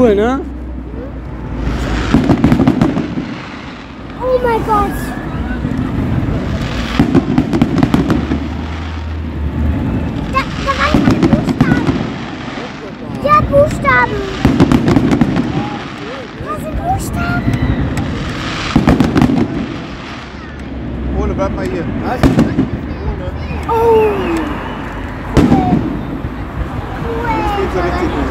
cool, ne? Oh mein Gott. Da waren Buchstaben. Ja, Buchstaben. Das sind Buchstaben. Ohne, bleib mal hier. Was? Oh. Cool. Das geht so richtig gut.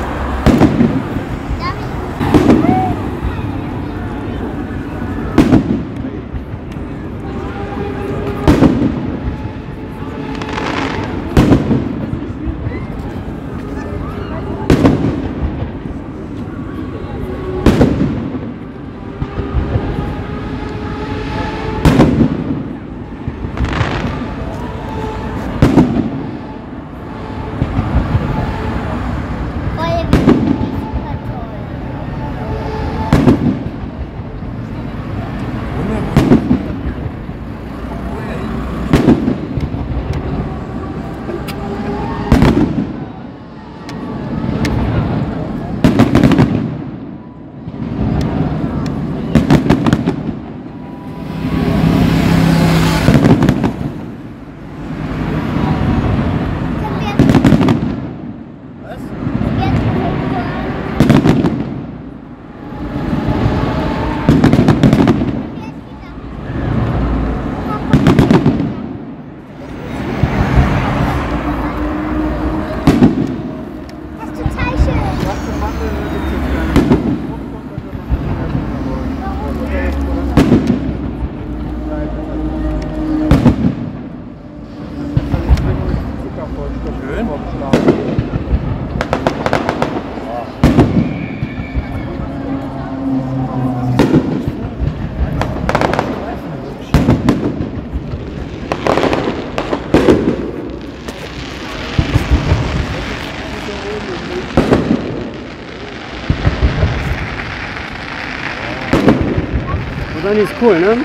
Das ist cool, ne?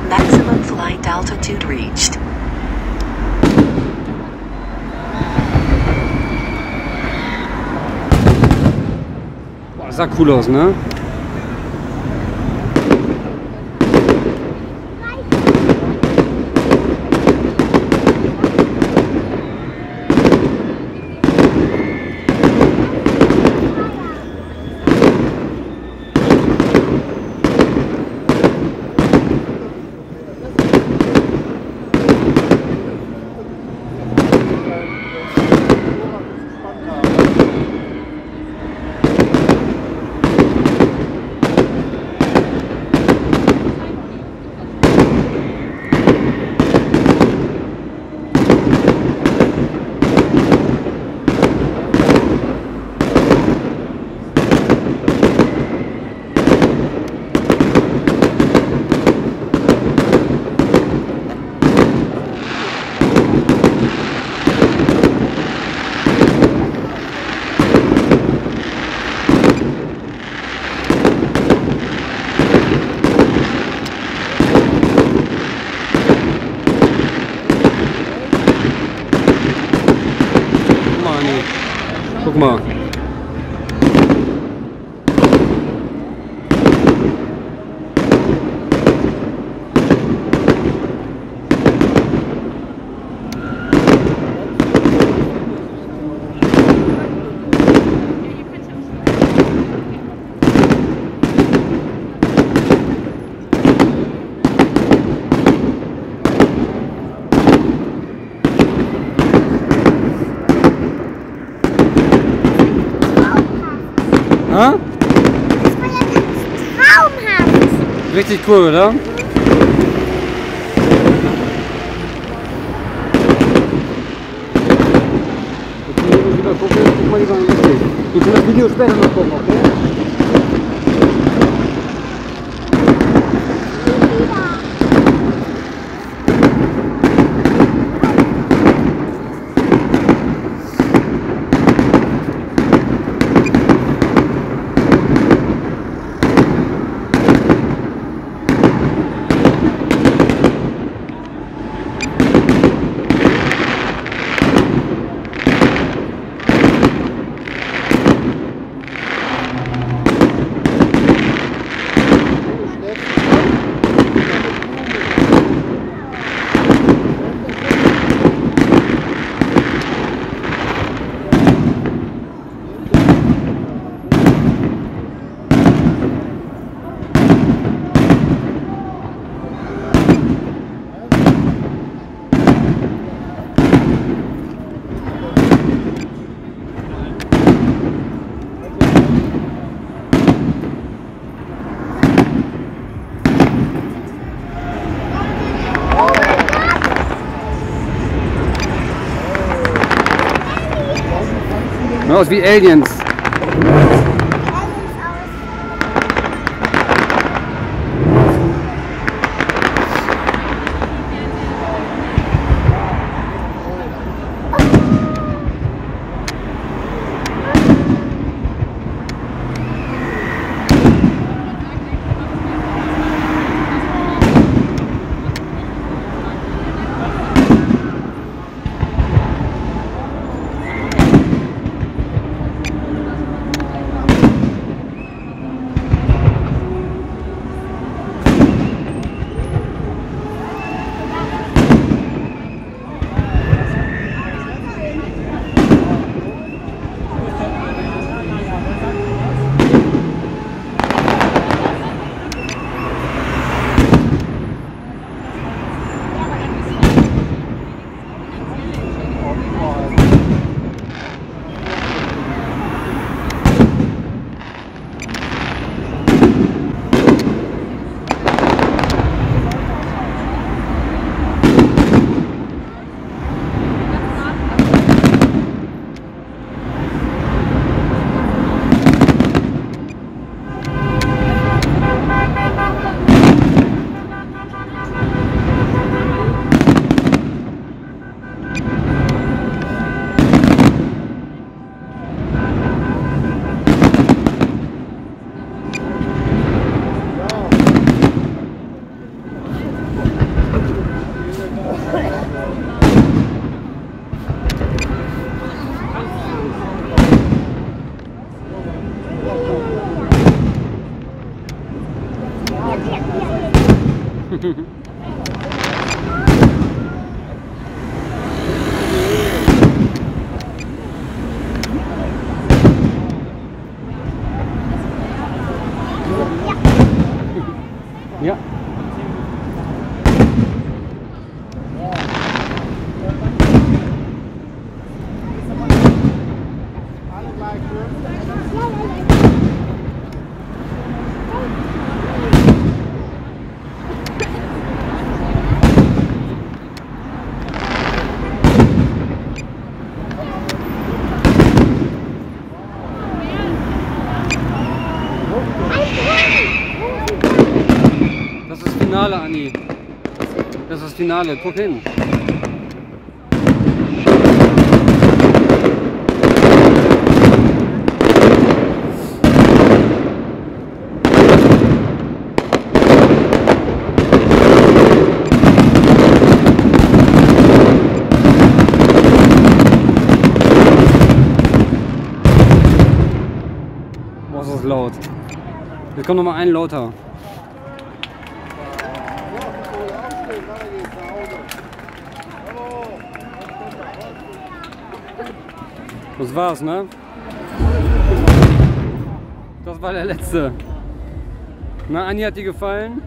Maximum flight altitude reached. Boah, das sah cool aus, ne? Guck mal. Ha? Das war ja ganz traumhaft. Richtig cool, oder? Guck mal lieber an den Weg. Wir können das Video später noch gucken, okay? Sieht aus wie Aliens. Ja. Das ist das Finale, Anni. Das ist das Finale. Guck hin. Boah, ist das laut. Jetzt kommt noch mal ein lauter. Das war's, ne? Das war der letzte. Na, Anni, hat dir gefallen?